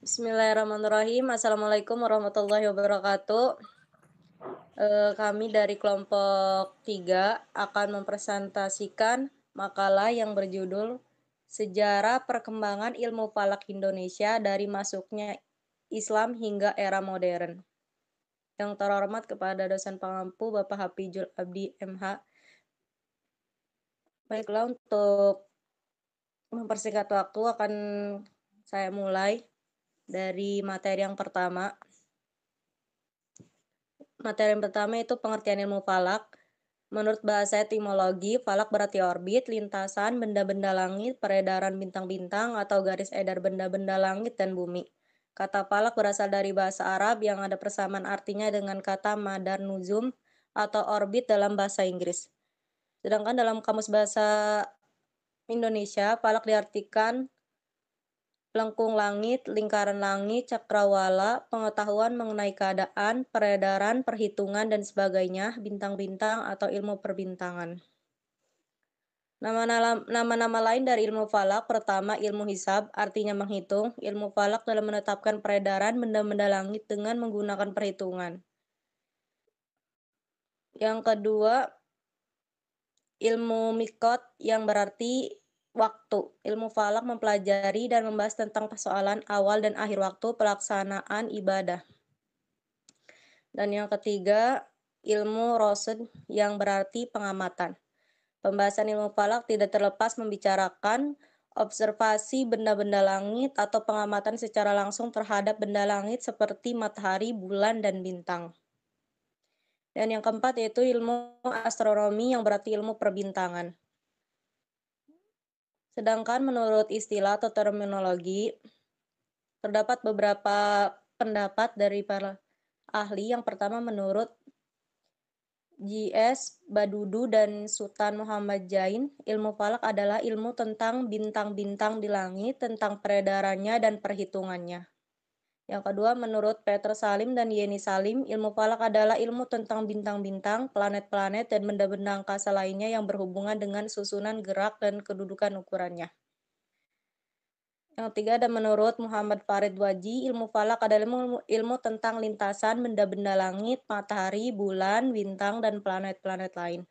Bismillahirrahmanirrahim. Assalamualaikum warahmatullahi wabarakatuh. Kami dari kelompok 3 akan mempresentasikan makalah yang berjudul Sejarah Perkembangan Ilmu Falak Indonesia dari Masuknya Islam hingga Era Modern. Yang terhormat kepada dosen pengampu Bapak Hafizul Abdi MH. Baiklah, untuk mempersingkat waktu akan saya mulai dari materi yang pertama. Materi yang pertama itu pengertian ilmu falak. Menurut bahasa etimologi, falak berarti orbit, lintasan benda-benda langit, peredaran bintang-bintang atau garis edar benda-benda langit dan bumi. Kata falak berasal dari bahasa Arab yang ada persamaan artinya dengan kata madar nuzum atau orbit dalam bahasa Inggris. Sedangkan dalam kamus bahasa Indonesia, falak diartikan lengkung langit, lingkaran langit, cakrawala, pengetahuan mengenai keadaan, peredaran, perhitungan, dan sebagainya, bintang-bintang atau ilmu perbintangan. Nama-nama lain dari ilmu falak, pertama ilmu hisab, artinya menghitung. Ilmu falak dalam menetapkan peredaran benda-benda langit dengan menggunakan perhitungan. Yang kedua, ilmu mikot yang berarti waktu. Ilmu falak mempelajari dan membahas tentang persoalan awal dan akhir waktu pelaksanaan ibadah. Dan yang ketiga, ilmu rosed yang berarti pengamatan. Pembahasan ilmu falak tidak terlepas membicarakan observasi benda-benda langit atau pengamatan secara langsung terhadap benda langit seperti matahari, bulan, dan bintang. Dan yang keempat yaitu ilmu astronomi yang berarti ilmu perbintangan. Sedangkan menurut istilah atau terminologi, terdapat beberapa pendapat dari para ahli. Yang pertama menurut J.S. Badudu dan Sultan Muhammad Jain, ilmu falak adalah ilmu tentang bintang-bintang di langit, tentang peredarannya dan perhitungannya. Yang kedua, menurut Peter Salim dan Yeni Salim, ilmu falak adalah ilmu tentang bintang-bintang, planet-planet, dan benda-benda angkasa lainnya yang berhubungan dengan susunan gerak dan kedudukan ukurannya. Yang ketiga ada menurut Muhammad Farid Waji, ilmu falak adalah ilmu tentang lintasan benda-benda langit, matahari, bulan, bintang, dan planet-planet lain.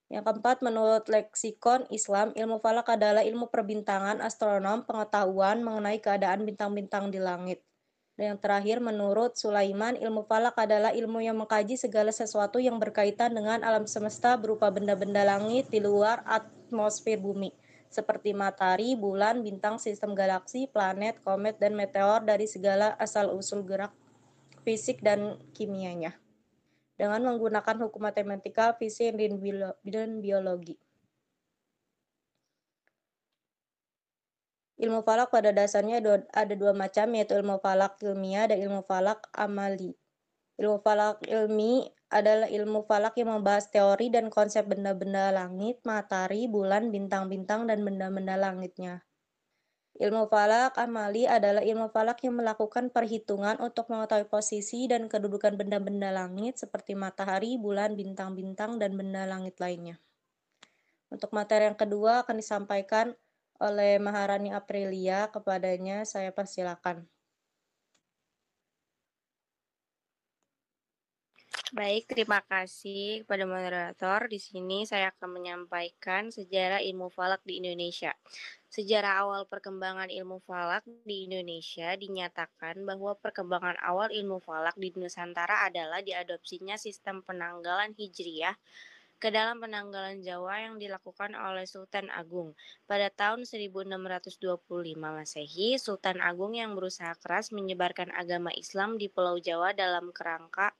Yang keempat, menurut leksikon Islam, ilmu falak adalah ilmu perbintangan astronom, pengetahuan mengenai keadaan bintang-bintang di langit. Dan yang terakhir, menurut Sulaiman, ilmu falak adalah ilmu yang mengkaji segala sesuatu yang berkaitan dengan alam semesta berupa benda-benda langit di luar atmosfer bumi, seperti matahari, bulan, bintang, sistem galaksi, planet, komet, dan meteor dari segala asal-usul gerak fisik dan kimianya, dengan menggunakan hukum matematika, fisik, dan biologi. Ilmu falak pada dasarnya ada dua macam, yaitu ilmu falak ilmiah dan ilmu falak amali. Ilmu falak ilmi adalah ilmu falak yang membahas teori dan konsep benda-benda langit, matahari, bulan, bintang-bintang, dan benda-benda langitnya. Ilmu falak amali adalah ilmu falak yang melakukan perhitungan untuk mengetahui posisi dan kedudukan benda-benda langit seperti matahari, bulan, bintang-bintang, dan benda langit lainnya. Untuk materi yang kedua akan disampaikan oleh Maharani Aprilia. Kepadanya saya persilakan. Baik, terima kasih kepada moderator. Di sini saya akan menyampaikan sejarah ilmu falak di Indonesia. Sejarah awal perkembangan ilmu falak di Indonesia dinyatakan bahwa perkembangan awal ilmu falak di Nusantara adalah diadopsinya sistem penanggalan Hijriyah ke dalam penanggalan Jawa yang dilakukan oleh Sultan Agung. Pada tahun 1625 Masehi, Sultan Agung yang berusaha keras menyebarkan agama Islam di Pulau Jawa dalam kerangka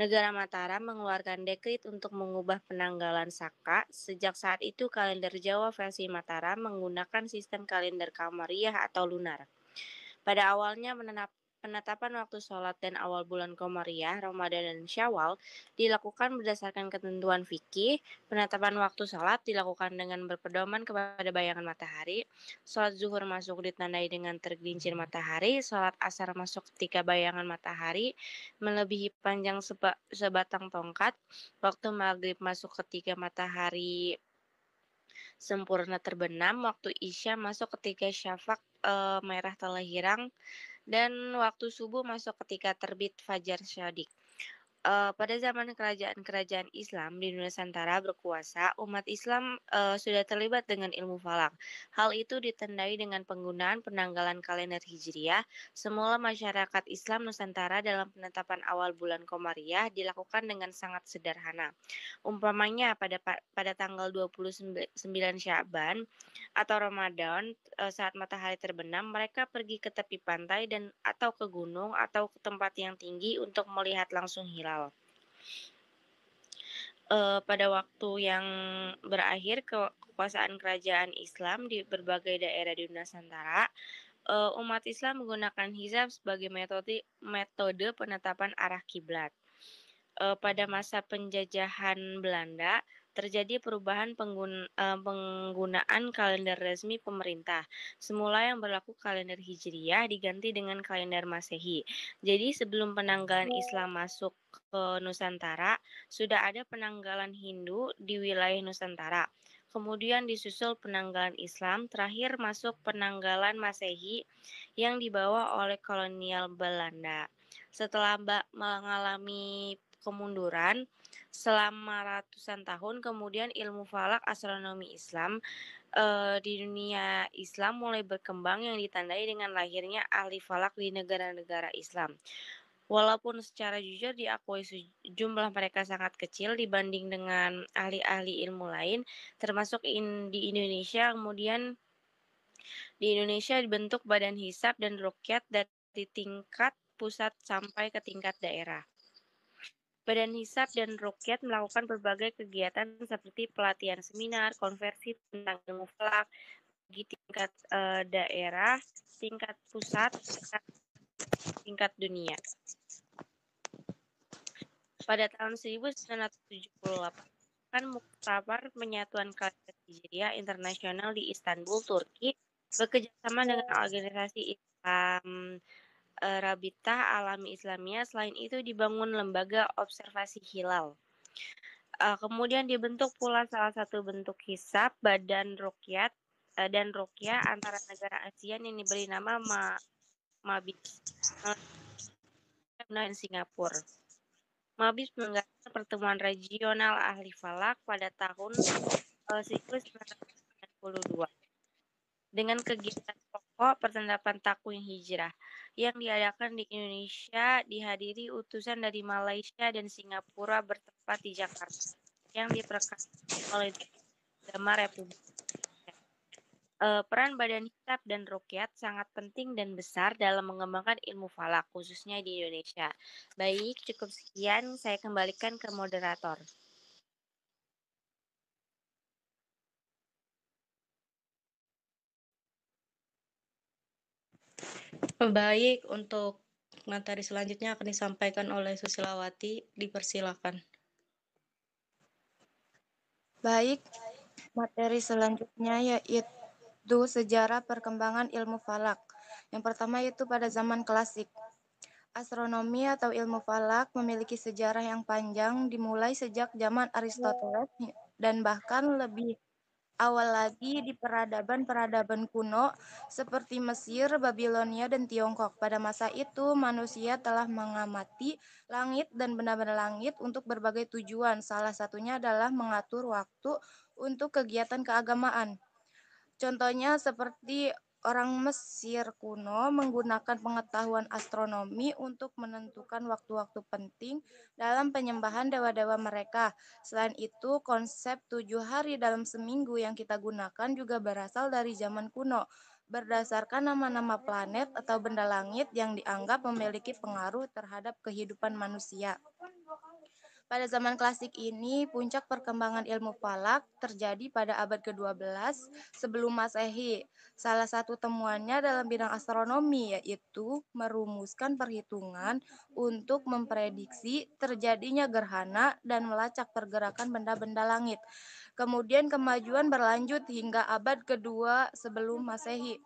Negara Mataram mengeluarkan dekrit untuk mengubah penanggalan Saka. Sejak saat itu, kalender Jawa versi Mataram menggunakan sistem kalender Qamariyah atau lunar. Pada awalnya penetapan waktu sholat dan awal bulan Qamariyah, Ramadan dan Syawal dilakukan berdasarkan ketentuan fikih. Penetapan waktu sholat dilakukan dengan berpedoman kepada bayangan matahari. Sholat zuhur masuk ditandai dengan tergelincir matahari. Sholat asar masuk ketika bayangan matahari melebihi panjang sebatang tongkat. Waktu maghrib masuk ketika matahari sempurna terbenam, waktu Isya masuk ketika syafaq merah telah hirang, dan waktu subuh masuk ketika terbit fajar syadiq. Pada zaman kerajaan-kerajaan Islam di Nusantara berkuasa, umat Islam sudah terlibat dengan ilmu falak. Hal itu ditandai dengan penggunaan penanggalan kalender Hijriah. Semula masyarakat Islam Nusantara dalam penetapan awal bulan Komariah dilakukan dengan sangat sederhana. Umpamanya pada tanggal 29 Sya'ban atau Ramadan, saat matahari terbenam, mereka pergi ke tepi pantai dan atau ke gunung atau ke tempat yang tinggi untuk melihat langsung hilal. Pada waktu yang berakhir kekuasaan kerajaan Islam di berbagai daerah di Nusantara, umat Islam menggunakan hisab sebagai metode penetapan arah kiblat. Pada masa penjajahan Belanda, terjadi perubahan penggunaan kalender resmi pemerintah. Semula yang berlaku kalender Hijriah diganti dengan kalender Masehi. Jadi sebelum penanggalan Islam masuk ke Nusantara, sudah ada penanggalan Hindu di wilayah Nusantara. Kemudian disusul penanggalan Islam, terakhir masuk penanggalan Masehi yang dibawa oleh kolonial Belanda. Setelah mengalami kemunduran selama ratusan tahun, kemudian ilmu falak astronomi Islam di dunia Islam mulai berkembang yang ditandai dengan lahirnya ahli falak di negara-negara Islam. Walaupun secara jujur diakui jumlah mereka sangat kecil dibanding dengan ahli-ahli ilmu lain, termasuk di Indonesia. Kemudian di Indonesia dibentuk Badan Hisab dan Ruqyat dari tingkat pusat sampai ke tingkat daerah. Badan Hisab dan Ruqyat melakukan berbagai kegiatan seperti pelatihan seminar, konversi tentang ilmu falak di tingkat daerah, tingkat pusat, tingkat dunia. Pada tahun 1978, kan Muktamar Penyatuan Kalender Hijriah Internasional di Istanbul, Turki, bekerjasama dengan organisasi Islam Rabitah Alami Islamiyah. Selain itu dibangun lembaga observasi hilal. Kemudian dibentuk pula salah satu bentuk hisab Badan Ruqyat dan Ruqyah antara negara ASEAN yang diberi nama Mabis dan Singapura. Mabis menyelenggarakan pertemuan regional ahli falak pada tahun 1992 dengan kegiatan pokok pertanapan takwim hijrah yang diadakan di Indonesia, dihadiri utusan dari Malaysia dan Singapura bertempat di Jakarta yang diperkaat oleh Agama Republik. Peran Badan Hisab dan Ruqyat sangat penting dan besar dalam mengembangkan ilmu falak, khususnya di Indonesia. Baik, cukup sekian. Saya kembalikan ke moderator. Baik, untuk materi selanjutnya akan disampaikan oleh Susilawati. Dipersilakan. Baik, materi selanjutnya yaitu sejarah perkembangan ilmu falak. Yang pertama yaitu pada zaman klasik. Astronomi atau ilmu falak memiliki sejarah yang panjang dimulai sejak zaman Aristoteles dan bahkan lebih awal lagi di peradaban-peradaban kuno seperti Mesir, Babilonia, dan Tiongkok. Pada masa itu, manusia telah mengamati langit dan benda-benda langit untuk berbagai tujuan. Salah satunya adalah mengatur waktu untuk kegiatan keagamaan. Contohnya seperti orang Mesir kuno menggunakan pengetahuan astronomi untuk menentukan waktu-waktu penting dalam penyembahan dewa-dewa mereka. Selain itu, konsep 7 hari dalam seminggu yang kita gunakan juga berasal dari zaman kuno, berdasarkan nama-nama planet atau benda langit yang dianggap memiliki pengaruh terhadap kehidupan manusia. Pada zaman klasik ini, puncak perkembangan ilmu falak terjadi pada abad ke-12 sebelum Masehi. Salah satu temuannya dalam bidang astronomi yaitu merumuskan perhitungan untuk memprediksi terjadinya gerhana dan melacak pergerakan benda-benda langit. Kemudian kemajuan berlanjut hingga abad kedua sebelum Masehi.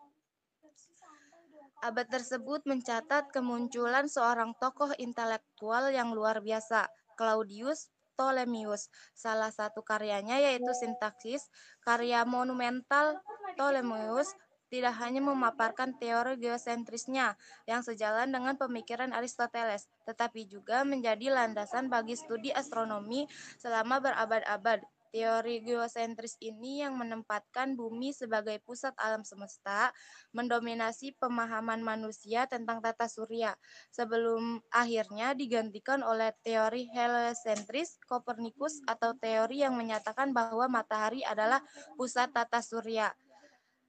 Abad tersebut mencatat kemunculan seorang tokoh intelektual yang luar biasa, Claudius Ptolemeus. Salah satu karyanya yaitu Sintaksis, karya monumental Ptolemeus tidak hanya memaparkan teori geosentrisnya yang sejalan dengan pemikiran Aristoteles, tetapi juga menjadi landasan bagi studi astronomi selama berabad-abad. Teori geosentris ini yang menempatkan bumi sebagai pusat alam semesta, mendominasi pemahaman manusia tentang tata surya, sebelum akhirnya digantikan oleh teori heliocentris Kopernikus atau teori yang menyatakan bahwa matahari adalah pusat tata surya.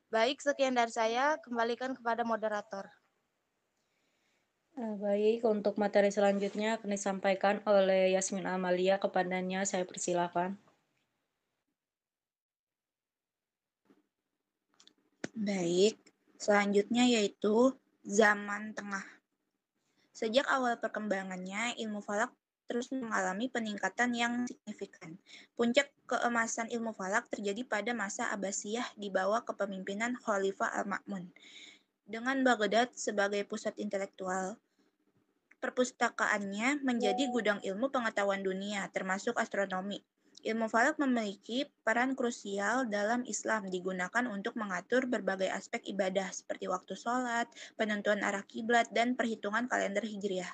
Baik, sekian dari saya. Kembalikan kepada moderator. Baik, untuk materi selanjutnya akan disampaikan oleh Yasmin Amalia. Kepadanya saya persilakan. Baik, selanjutnya yaitu zaman tengah. Sejak awal perkembangannya, ilmu falak terus mengalami peningkatan yang signifikan. Puncak keemasan ilmu falak terjadi pada masa Abbasiyah di bawah kepemimpinan Khalifah Al-Ma'mun. Dengan Baghdad sebagai pusat intelektual, perpustakaannya menjadi gudang ilmu pengetahuan dunia, termasuk astronomi. Ilmu falak memiliki peran krusial dalam Islam, digunakan untuk mengatur berbagai aspek ibadah seperti waktu sholat, penentuan arah kiblat, dan perhitungan kalender Hijriah.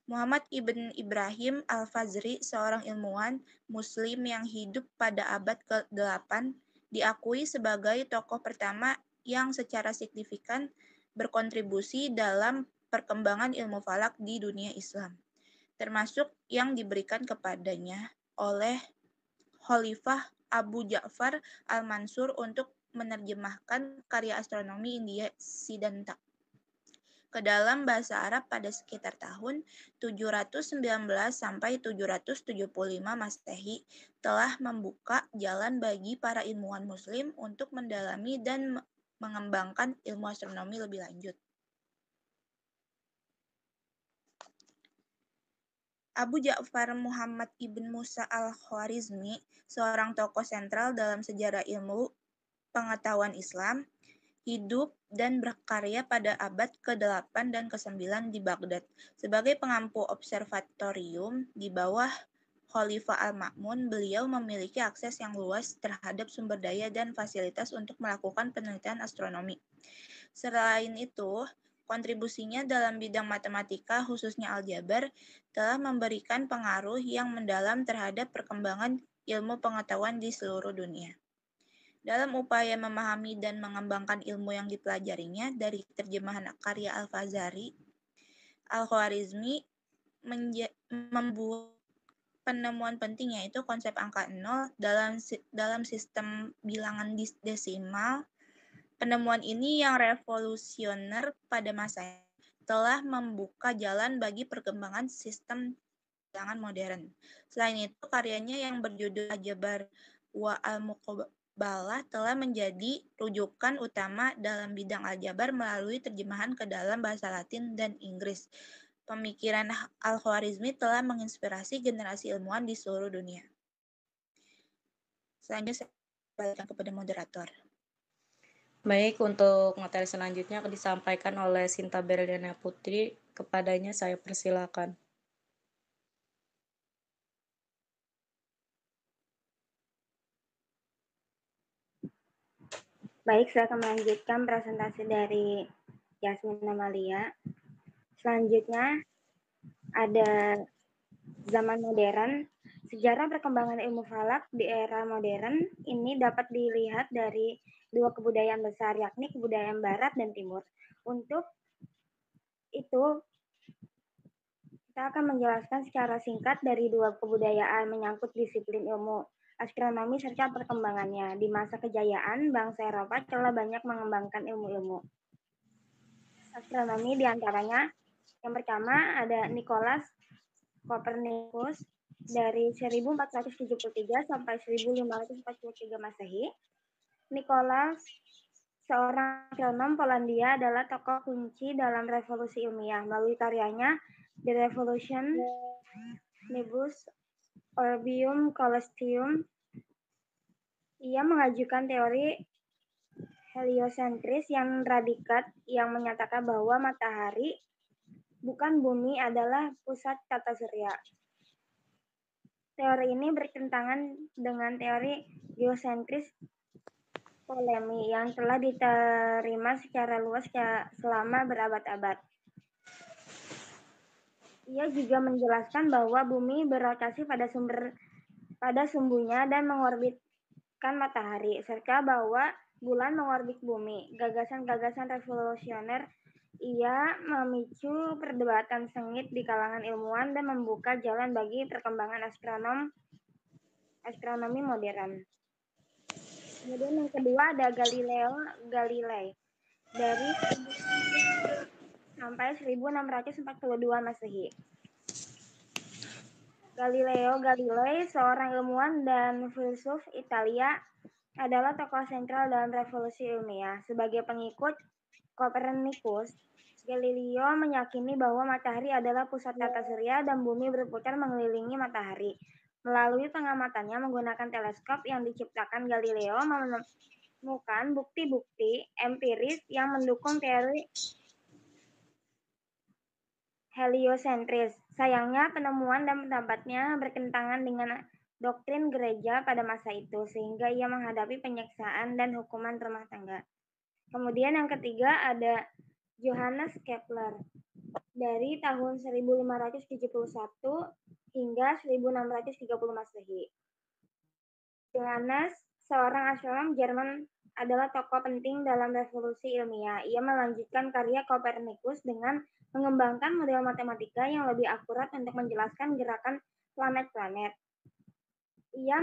Muhammad ibn Ibrahim al-Fazri, seorang ilmuwan Muslim yang hidup pada abad ke-8, diakui sebagai tokoh pertama yang secara signifikan berkontribusi dalam perkembangan ilmu falak di dunia Islam, termasuk yang diberikan kepadanya oleh Khalifah Abu Ja'far al-Mansur untuk menerjemahkan karya astronomi India Siddhanta ke dalam bahasa Arab pada sekitar tahun 719 sampai 775 Masehi, telah membuka jalan bagi para ilmuwan muslim untuk mendalami dan mengembangkan ilmu astronomi lebih lanjut. Abu Ja'far Muhammad ibn Musa al-Khwarizmi, seorang tokoh sentral dalam sejarah ilmu pengetahuan Islam, hidup dan berkarya pada abad ke-8 dan ke-9 di Baghdad. Sebagai pengampu observatorium di bawah Khalifah Al-Ma'mun, beliau memiliki akses yang luas terhadap sumber daya dan fasilitas untuk melakukan penelitian astronomi. Selain itu, kontribusinya dalam bidang matematika, khususnya aljabar, telah memberikan pengaruh yang mendalam terhadap perkembangan ilmu pengetahuan di seluruh dunia. Dalam upaya memahami dan mengembangkan ilmu yang dipelajarinya dari terjemahan karya Al-Fazari, Al-Khwarizmi membuat penemuan penting yaitu konsep angka 0 dalam sistem bilangan desimal. Penemuan ini yang revolusioner pada masanya telah membuka jalan bagi perkembangan sistem bilangan modern. Selain itu, karyanya yang berjudul Al-Jabar wa Al-Muqabalah telah menjadi rujukan utama dalam bidang aljabar melalui terjemahan ke dalam bahasa Latin dan Inggris. Pemikiran Al-Khwarizmi telah menginspirasi generasi ilmuwan di seluruh dunia. Selanjutnya saya kembalikan kepada moderator. Baik, untuk materi selanjutnya akan disampaikan oleh Sinta Berliana Putri. Kepadanya saya persilakan. Baik, saya akan melanjutkan presentasi dari Yasmin Amalia. Selanjutnya ada zaman modern. Sejarah perkembangan ilmu falak di era modern ini dapat dilihat dari dua kebudayaan besar, yakni kebudayaan Barat dan Timur. Untuk itu, kita akan menjelaskan secara singkat dari dua kebudayaan menyangkut disiplin ilmu astronomi serta perkembangannya. Di masa kejayaan, bangsa Eropa telah banyak mengembangkan ilmu-ilmu astronomi, diantaranya yang pertama ada Nicholas Copernicus dari 1473 sampai 1543 Masehi. Nicholas, seorang astronom Polandia, adalah tokoh kunci dalam revolusi ilmiah. Melalui karyanya The Revolution, Nibus Orbium Coelestium, ia mengajukan teori heliocentris yang radikal yang menyatakan bahwa matahari bukan bumi adalah pusat tata surya. Teori ini bertentangan dengan teori geosentris Ptolemy yang telah diterima secara luas selama berabad-abad. Ia juga menjelaskan bahwa bumi berotasi pada sumbunya dan mengorbitkan matahari, serta bahwa bulan mengorbit bumi. Gagasan-gagasan revolusioner ia memicu perdebatan sengit di kalangan ilmuwan dan membuka jalan bagi perkembangan astronomi modern. Kemudian yang kedua ada Galileo Galilei. Dari sampai 1642 Masehi. Galileo Galilei, seorang ilmuwan dan filsuf Italia, adalah tokoh sentral dalam revolusi ilmiah. Sebagai pengikut Kopernikus, Galileo meyakini bahwa matahari adalah pusat tata surya dan bumi berputar mengelilingi matahari. Melalui pengamatannya menggunakan teleskop yang diciptakan Galileo menemukan bukti-bukti empiris yang mendukung teori heliosentris. Sayangnya, penemuan dan pendapatnya bertentangan dengan doktrin gereja pada masa itu, sehingga ia menghadapi penyiksaan dan hukuman rumah tangga. Kemudian yang ketiga ada Johannes Kepler. Dari tahun 1571 hingga 1630 Masehi. Johannes, seorang astronom Jerman, adalah tokoh penting dalam revolusi ilmiah. Ia melanjutkan karya Kopernikus dengan mengembangkan model matematika yang lebih akurat untuk menjelaskan gerakan planet-planet. Ia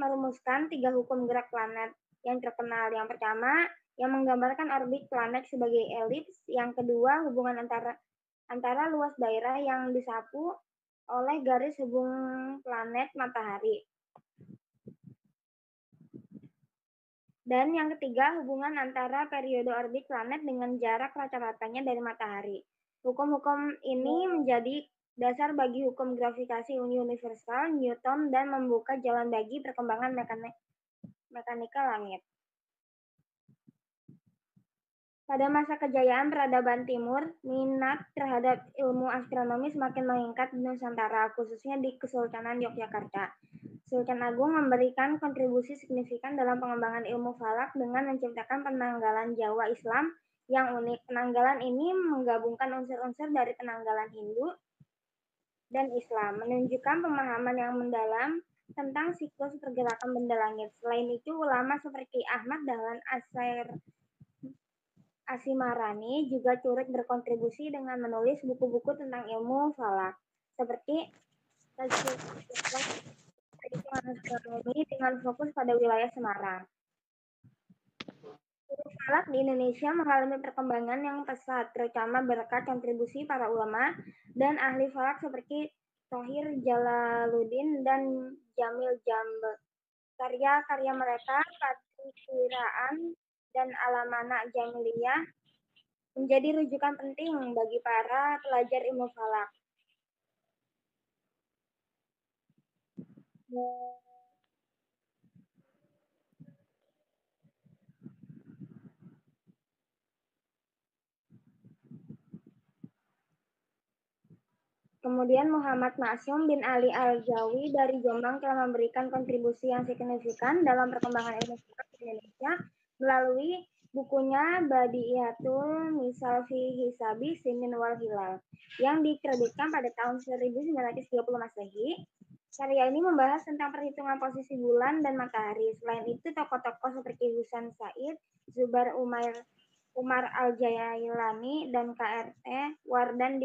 merumuskan 3 hukum gerak planet yang terkenal. Yang pertama, yang menggambarkan orbit planet sebagai elips. Yang kedua, hubungan antara luas daerah yang disapu oleh garis hubung planet matahari. Dan yang ketiga, hubungan antara periode orbit planet dengan jarak rata-ratanya dari matahari. Hukum-hukum ini menjadi dasar bagi hukum gravitasi universal Newton dan membuka jalan bagi perkembangan mekanika langit. Pada masa kejayaan peradaban timur, minat terhadap ilmu astronomi semakin meningkat di Nusantara, khususnya di Kesultanan Yogyakarta. Sultan Agung memberikan kontribusi signifikan dalam pengembangan ilmu falak dengan menciptakan penanggalan Jawa Islam yang unik. Penanggalan ini menggabungkan unsur-unsur dari penanggalan Hindu dan Islam, menunjukkan pemahaman yang mendalam tentang siklus pergerakan benda langit. Selain itu, ulama seperti Ahmad Dahlan Asimarani juga turut berkontribusi dengan menulis buku-buku tentang ilmu falak, seperti Perhitungan Astronomi dengan fokus pada wilayah Semarang. Ilmu falak di Indonesia mengalami perkembangan yang pesat, terutama berkat kontribusi para ulama dan ahli falak seperti Thohir Jalaluddin dan Jamil Jambel. Karya-karya mereka, Katsiraan dan Alamana Jamiliyah, menjadi rujukan penting bagi para pelajar ilmu falak. Kemudian Muhammad Maksum bin Ali Al-Jawi dari Jombang telah memberikan kontribusi yang signifikan dalam perkembangan ilmu falak di Indonesia melalui bukunya Badi'iyatul Misal fi Hisabi Sinin wal Hilal yang dikreditkan pada tahun 1930 Masehi. Karya ini membahas tentang perhitungan posisi bulan dan matahari. Selain itu, tokoh-tokoh seperti Husain Said, Zubair Umar Al-Jailani, dan KRT Wardan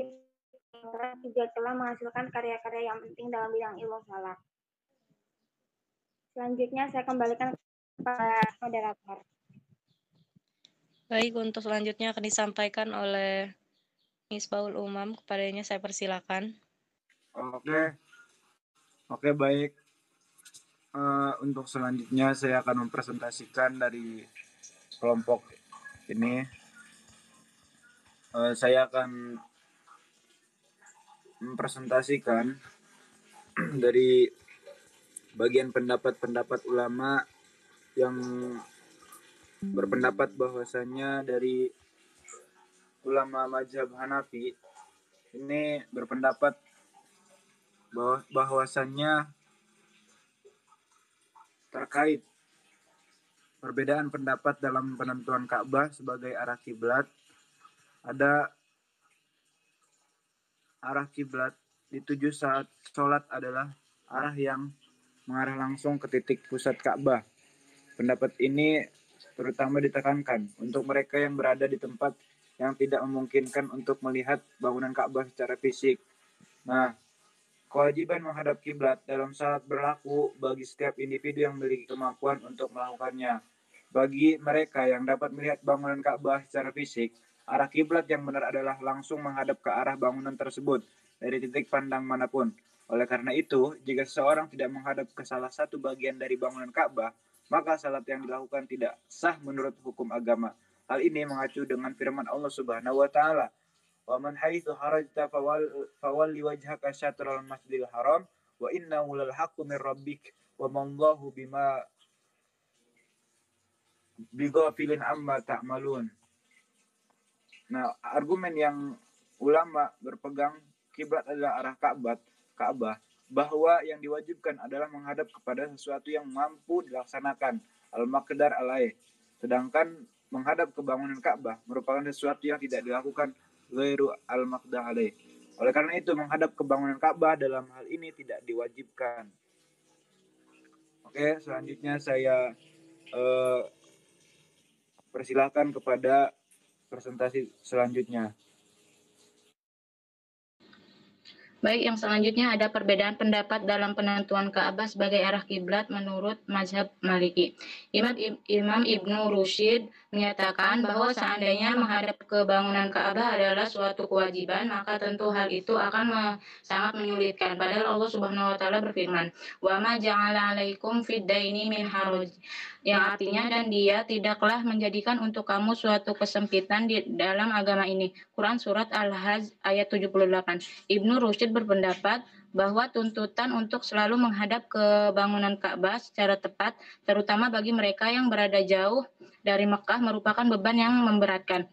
juga telah menghasilkan karya-karya yang penting dalam bidang ilmu falak. Selanjutnya saya kembalikan kepada moderator. Baik, untuk selanjutnya akan disampaikan oleh Misbahul Umam. Kepadanya saya persilakan. Oke, baik. Untuk selanjutnya saya akan mempresentasikan dari kelompok ini. Saya akan mempresentasikan dari bagian pendapat-pendapat ulama yang berpendapat bahwasanya dari ulama mazhab Hanafi ini berpendapat bahwasannya terkait perbedaan pendapat dalam penentuan Ka'bah sebagai arah kiblat. Ada arah kiblat dituju saat sholat adalah arah yang mengarah langsung ke titik pusat Ka'bah. Pendapat ini terutama ditekankan untuk mereka yang berada di tempat yang tidak memungkinkan untuk melihat bangunan Ka'bah secara fisik. Nah, kewajiban menghadap kiblat dalam salat berlaku bagi setiap individu yang memiliki kemampuan untuk melakukannya. Bagi mereka yang dapat melihat bangunan Ka'bah secara fisik, arah kiblat yang benar adalah langsung menghadap ke arah bangunan tersebut dari titik pandang manapun. Oleh karena itu, jika seseorang tidak menghadap ke salah satu bagian dari bangunan Ka'bah, maka salat yang dilakukan tidak sah menurut hukum agama. Hal ini mengacu dengan firman Allah Subhanahu wa taala, "Wa man haitsu harajta fawalli wajhaka syatral masjidil haram wa innahu lal haqqu mir rabbik wa mallahu bima bighafilin amma ta'malun." Nah, argumen yang ulama berpegang kiblat adalah arah Ka'bah, bahwa yang diwajibkan adalah menghadap kepada sesuatu yang mampu dilaksanakan, al-maqdar alaih. Sedangkan menghadap ke bangunan Ka'bah merupakan sesuatu yang tidak dilakukan ghairu al-maqdar alaih. Oleh karena itu, menghadap ke bangunan Ka'bah dalam hal ini tidak diwajibkan. Oke, selanjutnya saya persilahkan kepada presentasi selanjutnya. Baik, yang selanjutnya ada perbedaan pendapat dalam penentuan Ka'bah sebagai arah kiblat menurut mazhab Maliki. Imam Ibnu Rusyid menyatakan bahwa seandainya menghadap ke bangunan Ka'bah adalah suatu kewajiban, maka tentu hal itu akan sangat menyulitkan. Padahal Allah Subhanahu wa taala berfirman, "Wa ma ja'ala 'alaikum fid daini min haraj." Yang artinya, dan Dia tidaklah menjadikan untuk kamu suatu kesempitan di dalam agama ini. Quran surat Al-Hajj ayat 78. Ibnu Rusyid berpendapat bahwa tuntutan untuk selalu menghadap ke bangunan Ka'bah secara tepat, terutama bagi mereka yang berada jauh dari Mekah, merupakan beban yang memberatkan.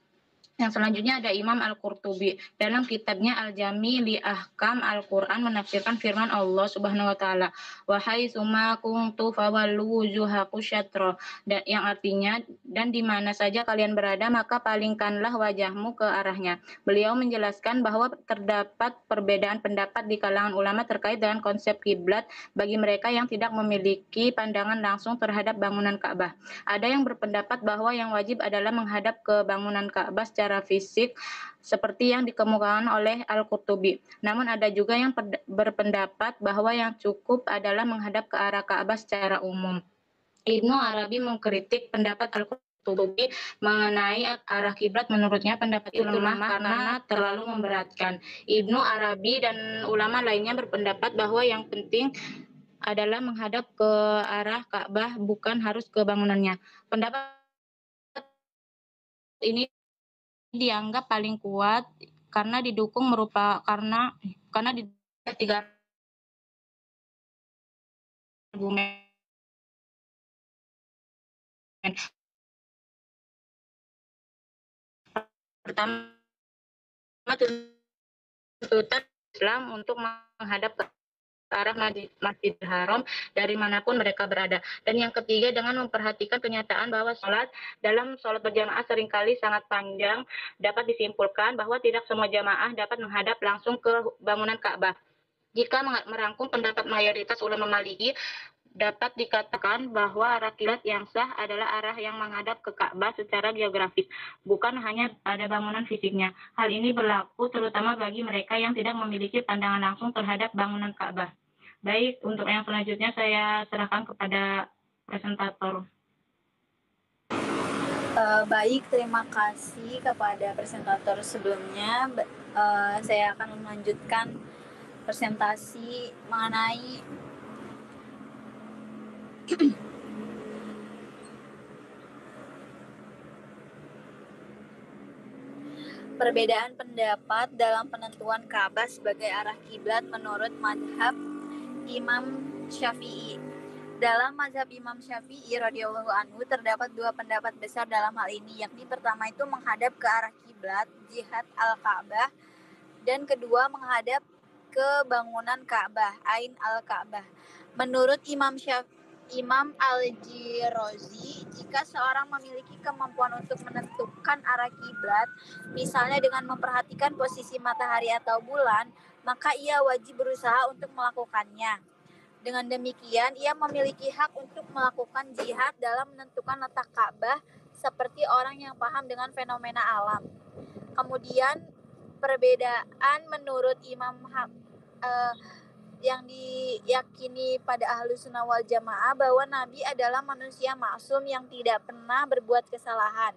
Yang selanjutnya ada Imam Al-Qurtubi. Dalam kitabnya Al-Jami li Ahkam Al-Quran menafsirkan firman Allah Subhanahu wa taala, "Wa haitsuma kuntu fawallu wujuhakum syatra." Dan yang artinya, dan di mana saja kalian berada maka palingkanlah wajahmu ke arahnya. Beliau menjelaskan bahwa terdapat perbedaan pendapat di kalangan ulama terkait dengan konsep kiblat bagi mereka yang tidak memiliki pandangan langsung terhadap bangunan Ka'bah. Ada yang berpendapat bahwa yang wajib adalah menghadap ke bangunan Ka'bah secara fisik seperti yang dikemukakan oleh Al-Qurtubi. Namun ada juga yang berpendapat bahwa yang cukup adalah menghadap ke arah Ka'bah secara umum. Ibnu Arabi mengkritik pendapat Al-Qurtubi mengenai arah kiblat. Menurutnya pendapat itu lemah karena terlalu memberatkan. Ibnu Arabi dan ulama lainnya berpendapat bahwa yang penting adalah menghadap ke arah Ka'bah, bukan harus ke bangunannya. Pendapat ini dianggap paling kuat karena didukung karena di tiga argumen. Pertama, tuntutan Islam untuk menghadap ke arah Masjidil Haram dari manapun mereka berada. Dan yang ketiga, dengan memperhatikan kenyataan bahwa dalam sholat berjamaah seringkali sangat panjang, dapat disimpulkan bahwa tidak semua jamaah dapat menghadap langsung ke bangunan Ka'bah. Jika merangkum pendapat mayoritas ulama Maliki, dapat dikatakan bahwa arah kiblat yang sah adalah arah yang menghadap ke Ka'bah secara geografis, bukan hanya pada bangunan fisiknya. Hal ini berlaku terutama bagi mereka yang tidak memiliki pandangan langsung terhadap bangunan Ka'bah. Baik, untuk yang selanjutnya saya serahkan kepada presentator. Baik, terima kasih kepada presentator sebelumnya. Saya akan melanjutkan presentasi mengenai perbedaan pendapat dalam penentuan Ka'bah sebagai arah kiblat menurut mazhab Imam Syafi'i. Dalam mazhab Imam Syafi'i radhiyallahu anhu terdapat dua pendapat besar dalam hal ini, yakni pertama itu menghadap ke arah kiblat jihad al-Ka'bah, dan kedua menghadap ke bangunan Ka'bah, Ain al-Ka'bah. Menurut Imam Syafi'i, Imam Al-Jirazi, jika seorang memiliki kemampuan untuk menentukan arah kiblat, misalnya dengan memperhatikan posisi matahari atau bulan, maka ia wajib berusaha untuk melakukannya. Dengan demikian, ia memiliki hak untuk melakukan jihad dalam menentukan letak Ka'bah seperti orang yang paham dengan fenomena alam. Kemudian, perbedaan menurut yang diyakini pada Ahlus Sunnah wal Jamaah bahwa Nabi adalah manusia maksum yang tidak pernah berbuat kesalahan.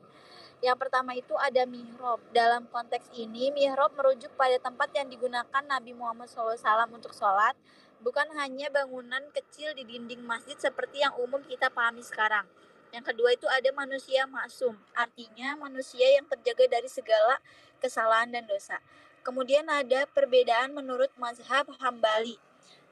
Yang pertama itu ada mihrab. Dalam konteks ini, mihrab merujuk pada tempat yang digunakan Nabi Muhammad SAW untuk sholat, bukan hanya bangunan kecil di dinding masjid seperti yang umum kita pahami sekarang. Yang kedua itu ada manusia maksum, artinya manusia yang terjaga dari segala kesalahan dan dosa. Kemudian ada perbedaan menurut mazhab Hambali.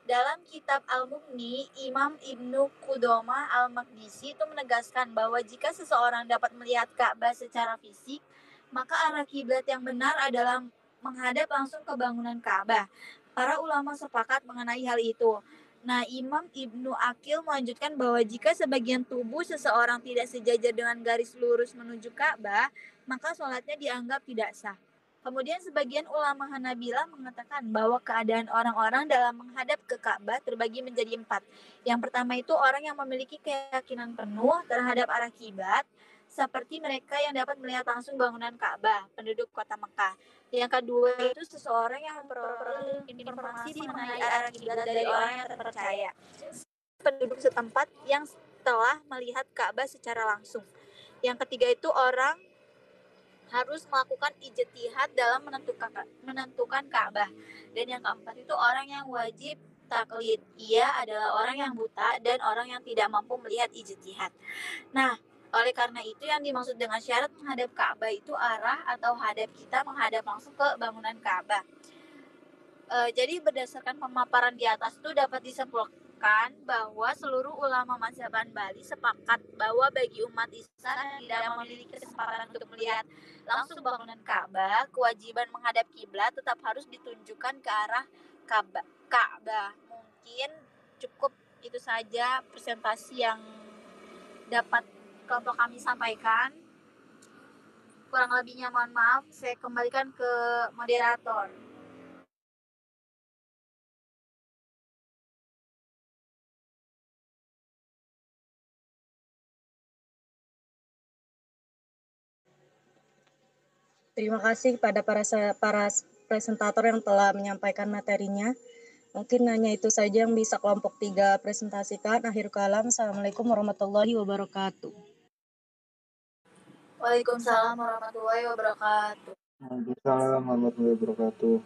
Dalam kitab Al-Mughni, Imam Ibnu Qudamah Al-Maqdisi itu menegaskan bahwa jika seseorang dapat melihat Ka'bah secara fisik, maka arah kiblat yang benar adalah menghadap langsung ke bangunan Ka'bah. Para ulama sepakat mengenai hal itu. Nah, Imam Ibnu Aqil melanjutkan bahwa jika sebagian tubuh seseorang tidak sejajar dengan garis lurus menuju Ka'bah, maka sholatnya dianggap tidak sah. Kemudian sebagian ulama Hanabilah mengatakan bahwa keadaan orang-orang dalam menghadap ke Ka'bah terbagi menjadi 4. Yang pertama itu orang yang memiliki keyakinan penuh terhadap arah kiblat, seperti mereka yang dapat melihat langsung bangunan Ka'bah, penduduk kota Mekah. Yang kedua itu seseorang yang memperoleh informasi mengenai arah kiblat dari orang yang terpercaya, penduduk setempat yang telah melihat Ka'bah secara langsung. Yang ketiga itu orang harus melakukan ijtihad dalam menentukan Ka'bah. Dan yang keempat itu orang yang wajib taklid. Ia adalah orang yang buta dan orang yang tidak mampu melihat ijtihad. Nah, oleh karena itu yang dimaksud dengan syarat menghadap Ka'bah itu arah atau hadap kita menghadap langsung ke bangunan Ka'bah. Jadi berdasarkan pemaparan di atas itu dapat disimpulkan bahwa seluruh ulama mazhab Hambali sepakat bahwa bagi umat Islam yang tidak memiliki kesempatan untuk melihat langsung bangunan Ka'bah, kewajiban menghadap kiblat tetap harus ditunjukkan ke arah Ka'bah. Mungkin cukup itu saja presentasi yang dapat kelompok kami sampaikan. Kurang lebihnya mohon maaf, saya kembalikan ke moderator. Terima kasih kepada para presentator yang telah menyampaikan materinya. Mungkin hanya itu saja yang bisa kelompok 3 presentasikan. Akhir kalam, Assalamualaikum warahmatullahi wabarakatuh. Waalaikumsalam warahmatullahi wabarakatuh. Waalaikumsalam warahmatullahi wabarakatuh.